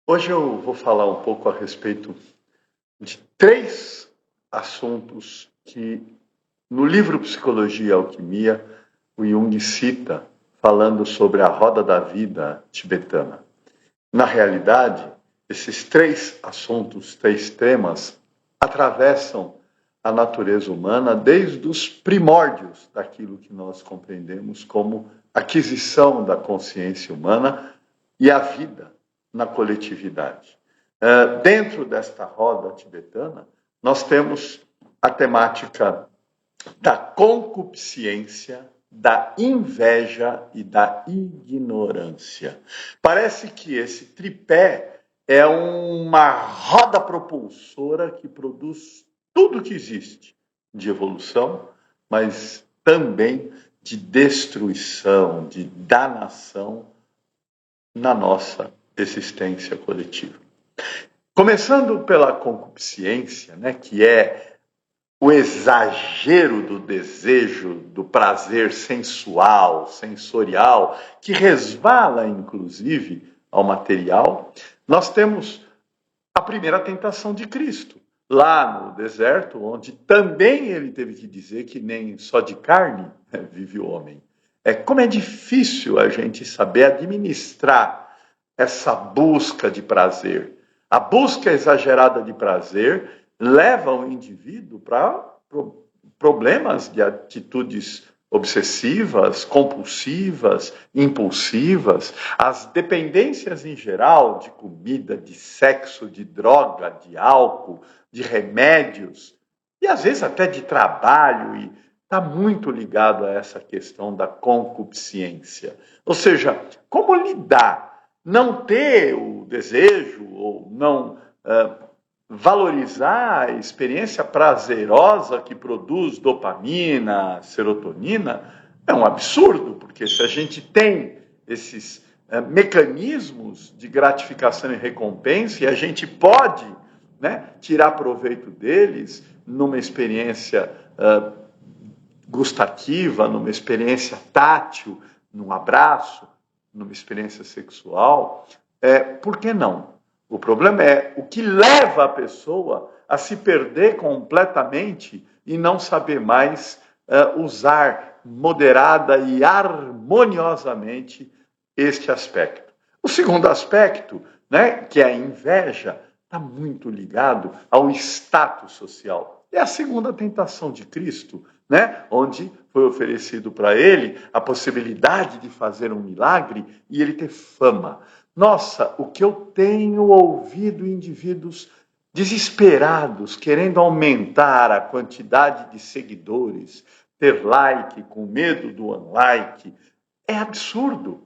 Hoje eu vou falar um pouco a respeito de três assuntos que no livro Psicologia e Alquimia o Jung cita falando sobre a roda da vida tibetana. Na realidade, esses três assuntos, três temas, atravessam a natureza humana desde os primórdios daquilo que nós compreendemos como aquisição da consciência humana e a vida na coletividade. Dentro desta roda tibetana, nós temos a temática da concupiscência, da inveja e da ignorância. Parece que esse tripé é uma roda propulsora que produz tudo que existe de evolução, mas também de destruição, de danação na nossa existência coletiva. Começando pela concupiscência, né, que é o exagero do desejo, do prazer sensual, sensorial, que resvala, inclusive, ao material, nós temos a primeira tentação de Cristo, lá no deserto, onde também ele teve que dizer que nem só de carne vive o homem. Como é difícil a gente saber administrar essa busca de prazer. A busca exagerada de prazer leva o indivíduo para problemas de atitudes obsessivas, compulsivas, impulsivas, as dependências em geral de comida, de sexo, de droga, de álcool, de remédios e às vezes até de trabalho, e está muito ligado a essa questão da concupiscência. Ou seja, como lidar, não ter o desejo ou não valorizar a experiência prazerosa que produz dopamina, serotonina, é um absurdo, porque se a gente tem esses mecanismos de gratificação e recompensa, e a gente pode, né, tirar proveito deles numa experiência gustativa, numa experiência tátil, num abraço, numa experiência sexual, por que não? O problema é o que leva a pessoa a se perder completamente e não saber mais usar moderada e harmoniosamente este aspecto. O segundo aspecto, né, que é a inveja, está muito ligado ao status social. É a segunda tentação de Cristo, né, onde foi oferecido para ele a possibilidade de fazer um milagre e ele ter fama. Nossa, o que eu tenho ouvido indivíduos desesperados, querendo aumentar a quantidade de seguidores, ter like com medo do unlike, é absurdo.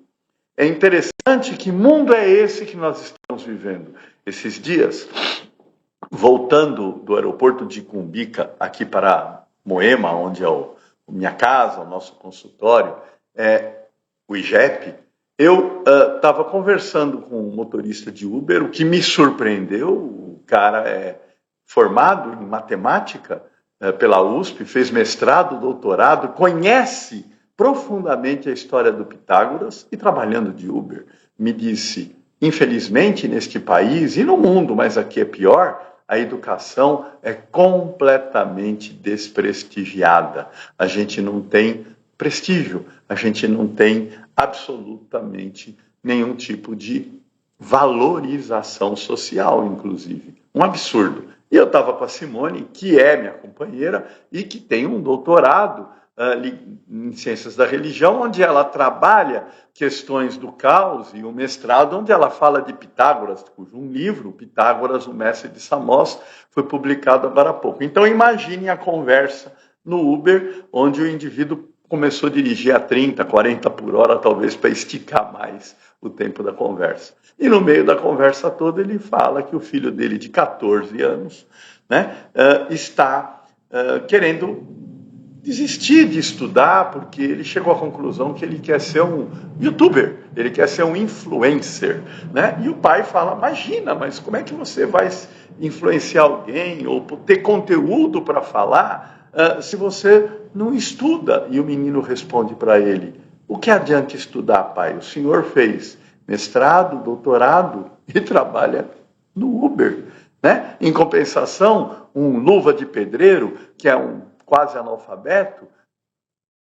É interessante que mundo é esse que nós estamos vivendo. Esses dias, voltando do aeroporto de Cumbica aqui para Moema, onde é minha casa, o nosso consultório, o IGEP, eu estava conversando com um motorista de Uber, o que me surpreendeu. O cara é formado em matemática pela USP, fez mestrado, doutorado, conhece profundamente a história do Pitágoras e trabalhando de Uber. Me disse, infelizmente neste país e no mundo, mas aqui é pior, a educação é completamente desprestigiada. A gente não tem prestígio, a gente não tem absolutamente nenhum tipo de valorização social, inclusive. Um absurdo. E eu estava com a Simone, que é minha companheira e que tem um doutorado em ciências da religião, onde ela trabalha questões do caos, e um mestrado onde ela fala de Pitágoras, cujo um livro, Pitágoras, o Mestre de Samos, foi publicado agora há pouco. Então imagine a conversa no Uber, onde o indivíduo começou a dirigir a 30, 40 por hora, talvez para esticar mais o tempo da conversa. E no meio da conversa toda ele fala que o filho dele de 14 anos, né, está querendo desistir de estudar porque ele chegou à conclusão que ele quer ser um youtuber, ele quer ser um influencer, né? E o pai fala, imagina, mas como é que você vai influenciar alguém ou ter conteúdo para falar se você não estuda? E o menino responde para ele, o que adianta estudar, pai? O senhor fez mestrado, doutorado e trabalha no Uber, né? Em compensação, um luva de pedreiro, que é um quase analfabeto,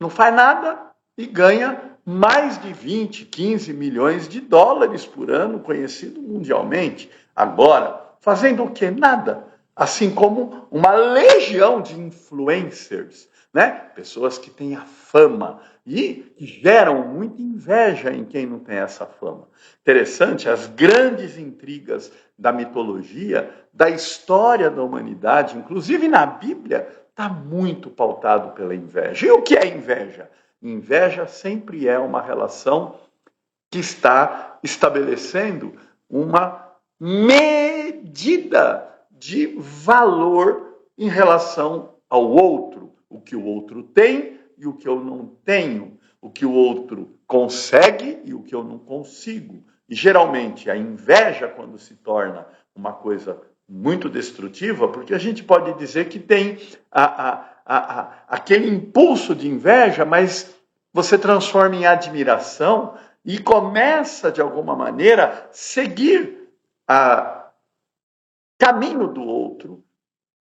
não faz nada e ganha mais de 20, 15 milhões de dólares por ano, conhecido mundialmente. Agora, fazendo o quê? Nada. Assim como uma legião de influencers, né? Pessoas que têm a fama e geram muita inveja em quem não tem essa fama. Interessante, as grandes intrigas da mitologia, da história da humanidade, inclusive na Bíblia, está muito pautado pela inveja. E o que é inveja? Inveja sempre é uma relação que está estabelecendo uma medida de valor em relação ao outro. O que o outro tem e o que eu não tenho. O que o outro consegue e o que eu não consigo. E geralmente a inveja, quando se torna uma coisa muito destrutiva, porque a gente pode dizer que tem aquele impulso de inveja, mas você transforma em admiração e começa, de alguma maneira, seguir o caminho do outro,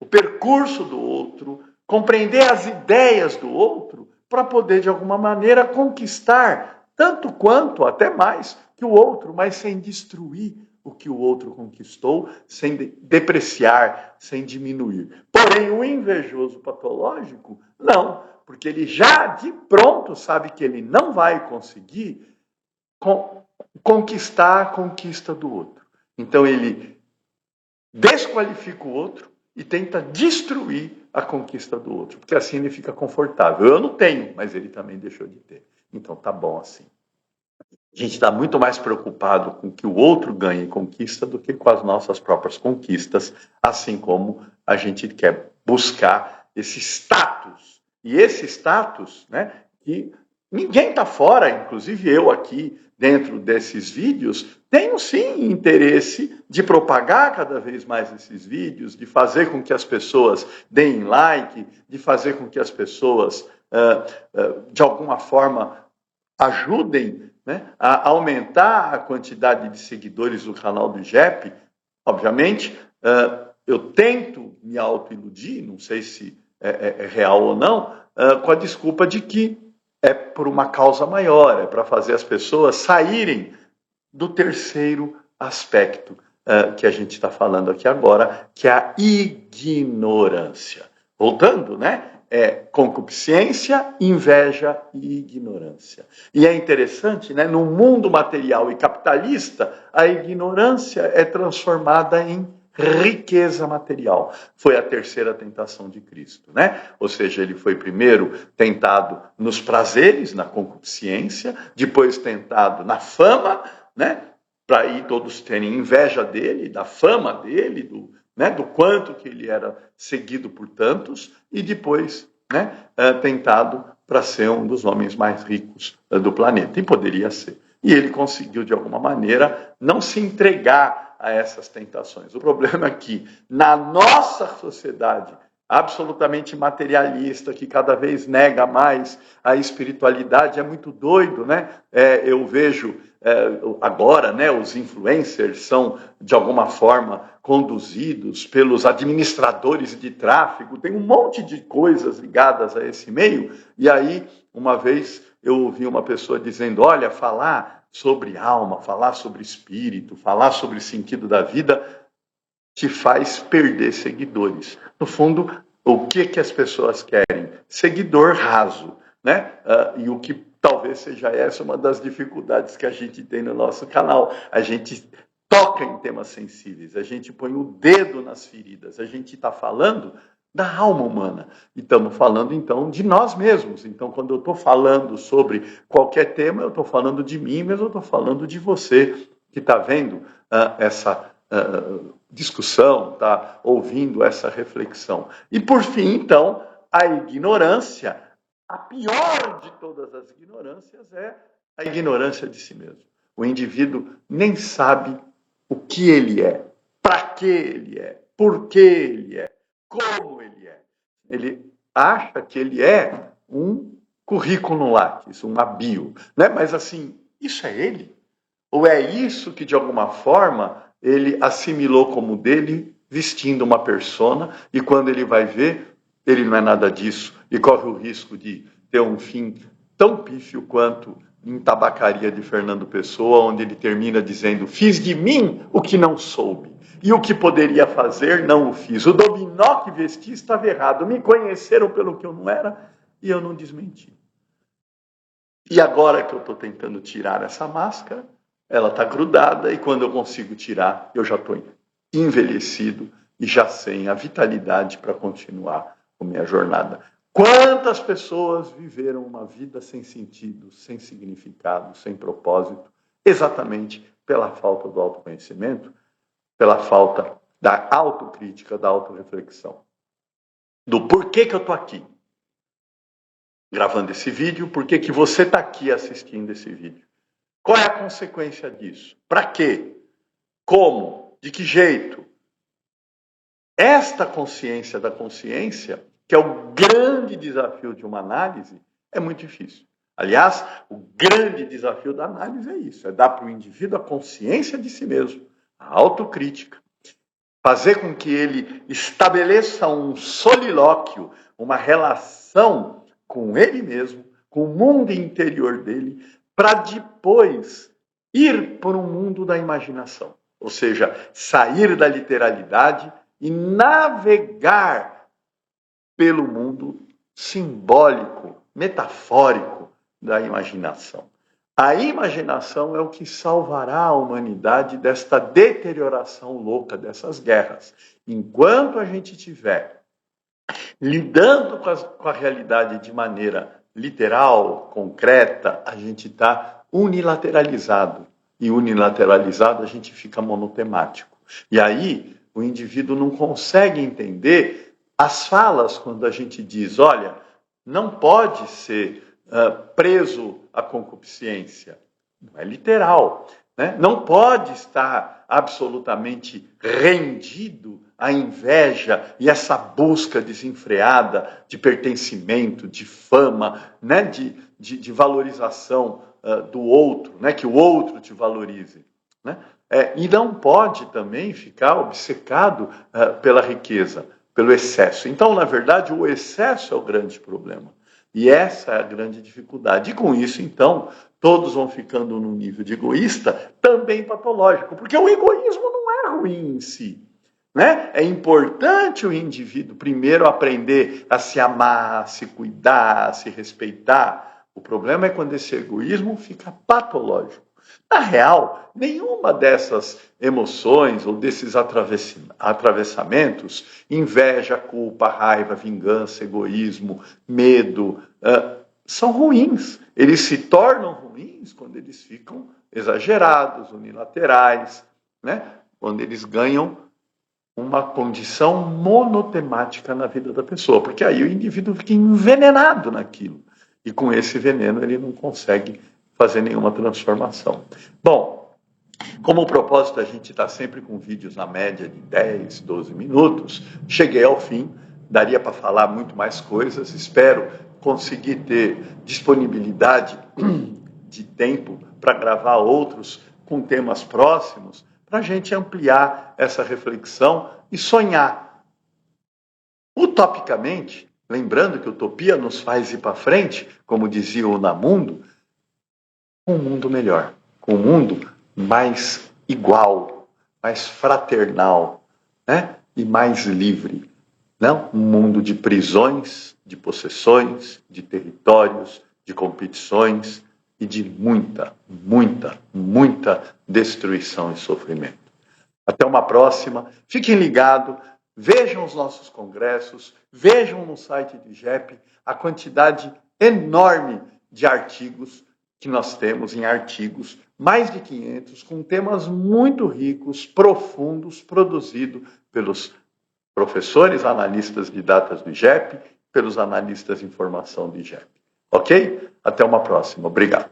o percurso do outro, compreender as ideias do outro, para poder, de alguma maneira, conquistar tanto quanto, até mais, que o outro, mas sem destruir o que o outro conquistou, sem depreciar, sem diminuir. Porém, o invejoso patológico, não, porque ele já de pronto sabe que ele não vai conseguir conquistar a conquista do outro. Então, ele desqualifica o outro e tenta destruir a conquista do outro, porque assim ele fica confortável. Eu não tenho, mas ele também deixou de ter. Então, tá bom assim. A gente está muito mais preocupado com que o outro ganhe conquista do que com as nossas próprias conquistas, assim como a gente quer buscar esse status. E esse status, né, que ninguém está fora, inclusive eu aqui, dentro desses vídeos, tenho sim interesse de propagar cada vez mais esses vídeos, de fazer com que as pessoas deem like, de fazer com que as pessoas, de alguma forma, ajudem, né, a aumentar a quantidade de seguidores do canal do IGEP. Obviamente, eu tento me autoiludir, não sei se é real ou não, com a desculpa de que é por uma causa maior, é para fazer as pessoas saírem do terceiro aspecto que a gente está falando aqui agora, que é a ignorância. Voltando, né? É concupiscência, inveja e ignorância. E é interessante, né? No mundo material e capitalista, a ignorância é transformada em riqueza material. Foi a terceira tentação de Cristo, né? Ou seja, ele foi primeiro tentado nos prazeres, na concupiscência, depois tentado na fama, né? Para aí todos terem inveja dele, da fama dele, do quanto que ele era seguido por tantos, e depois, né, tentado para ser um dos homens mais ricos do planeta, e poderia ser. E ele conseguiu, de alguma maneira, não se entregar a essas tentações. O problema é que, na nossa sociedade absolutamente materialista, que cada vez nega mais a espiritualidade, é muito doido, né? Eu vejo agora, né, os influencers são, de alguma forma, conduzidos pelos administradores de tráfego, tem um monte de coisas ligadas a esse meio, e aí, uma vez, eu ouvi uma pessoa dizendo, olha, falar sobre alma, falar sobre espírito, falar sobre o sentido da vida, te faz perder seguidores. No fundo, o que as pessoas querem? Seguidor raso, né? E o que talvez seja essa uma das dificuldades que a gente tem no nosso canal. A gente toca em temas sensíveis, a gente põe o dedo nas feridas, a gente está falando da alma humana. E estamos falando, então, de nós mesmos. Então, quando eu estou falando sobre qualquer tema, eu estou falando de mim, mas eu estou falando de você que está vendo essa discussão, está ouvindo essa reflexão. E, por fim, então, a ignorância, a pior de todas as ignorâncias é a ignorância de si mesmo. O indivíduo nem sabe o que ele é, para que ele é, por que ele é, como ele é. Ele acha que ele é um currículo Lattes, uma bio, né? Mas assim, isso é ele? Ou é isso que, de alguma forma, ele assimilou como dele, vestindo uma persona, e quando ele vai ver, ele não é nada disso, e corre o risco de ter um fim tão pífio quanto em Tabacaria de Fernando Pessoa, onde ele termina dizendo: fiz de mim o que não soube, e o que poderia fazer não o fiz. O dominó que vesti estava errado, me conheceram pelo que eu não era, e eu não desmenti. E agora que eu estou tentando tirar essa máscara, ela está grudada, e quando eu consigo tirar, eu já estou envelhecido e já sem a vitalidade para continuar a minha jornada. Quantas pessoas viveram uma vida sem sentido, sem significado, sem propósito, exatamente pela falta do autoconhecimento, pela falta da autocrítica, da autorreflexão. Do porquê que eu estou aqui gravando esse vídeo, porquê que você está aqui assistindo esse vídeo. Qual é a consequência disso? Para quê? Como? De que jeito? Esta consciência da consciência, que é o grande desafio de uma análise, é muito difícil. Aliás, o grande desafio da análise é isso, é dar para o indivíduo a consciência de si mesmo, a autocrítica, fazer com que ele estabeleça um solilóquio, uma relação com ele mesmo, com o mundo interior dele, para depois ir para um mundo da imaginação. Ou seja, sair da literalidade e navegar pelo mundo simbólico, metafórico da imaginação. A imaginação é o que salvará a humanidade desta deterioração louca, dessas guerras. Enquanto a gente estiver lidando com a realidade de maneira literal, concreta, a gente está unilateralizado. E unilateralizado a gente fica monotemático. E aí o indivíduo não consegue entender as falas quando a gente diz, olha, não pode ser preso à concupiscência. Não é literal. Né? Não pode estar absolutamente rendido à inveja e essa busca desenfreada de pertencimento, de fama, né? de valorização do outro, né? Que o outro te valorize. Né? E não pode também ficar obcecado pela riqueza, pelo excesso. Então, na verdade, o excesso é o grande problema. E essa é a grande dificuldade. E com isso, então, todos vão ficando num nível de egoísta também patológico, porque o egoísmo não é ruim em si. Né? É importante o indivíduo primeiro aprender a se amar, a se cuidar, a se respeitar. O problema é quando esse egoísmo fica patológico. Na real, nenhuma dessas emoções ou desses atravessamentos, inveja, culpa, raiva, vingança, egoísmo, medo, são ruins. Eles se tornam ruins quando eles ficam exagerados, unilaterais, né? Quando eles ganham uma condição monotemática na vida da pessoa, porque aí o indivíduo fica envenenado naquilo. E com esse veneno ele não consegue fazer nenhuma transformação. Bom, como o propósito a gente está sempre com vídeos na média de 10, 12 minutos, cheguei ao fim, daria para falar muito mais coisas, espero conseguir ter disponibilidade de tempo para gravar outros com temas próximos, para a gente ampliar essa reflexão e sonhar. Utopicamente, lembrando que utopia nos faz ir para frente, como dizia o Namundo, um mundo melhor, um mundo mais igual, mais fraternal, né? E mais livre. Não? Um mundo de prisões, de possessões, de territórios, de competições e de muita, muita, muita destruição e sofrimento. Até uma próxima. Fiquem ligados, vejam os nossos congressos, vejam no site do IGEP a quantidade enorme de artigos que nós temos em artigos, mais de 500, com temas muito ricos, profundos, produzidos pelos professores, analistas de datas do IGEP, pelos analistas de informação do IGEP. Ok? Até uma próxima. Obrigado.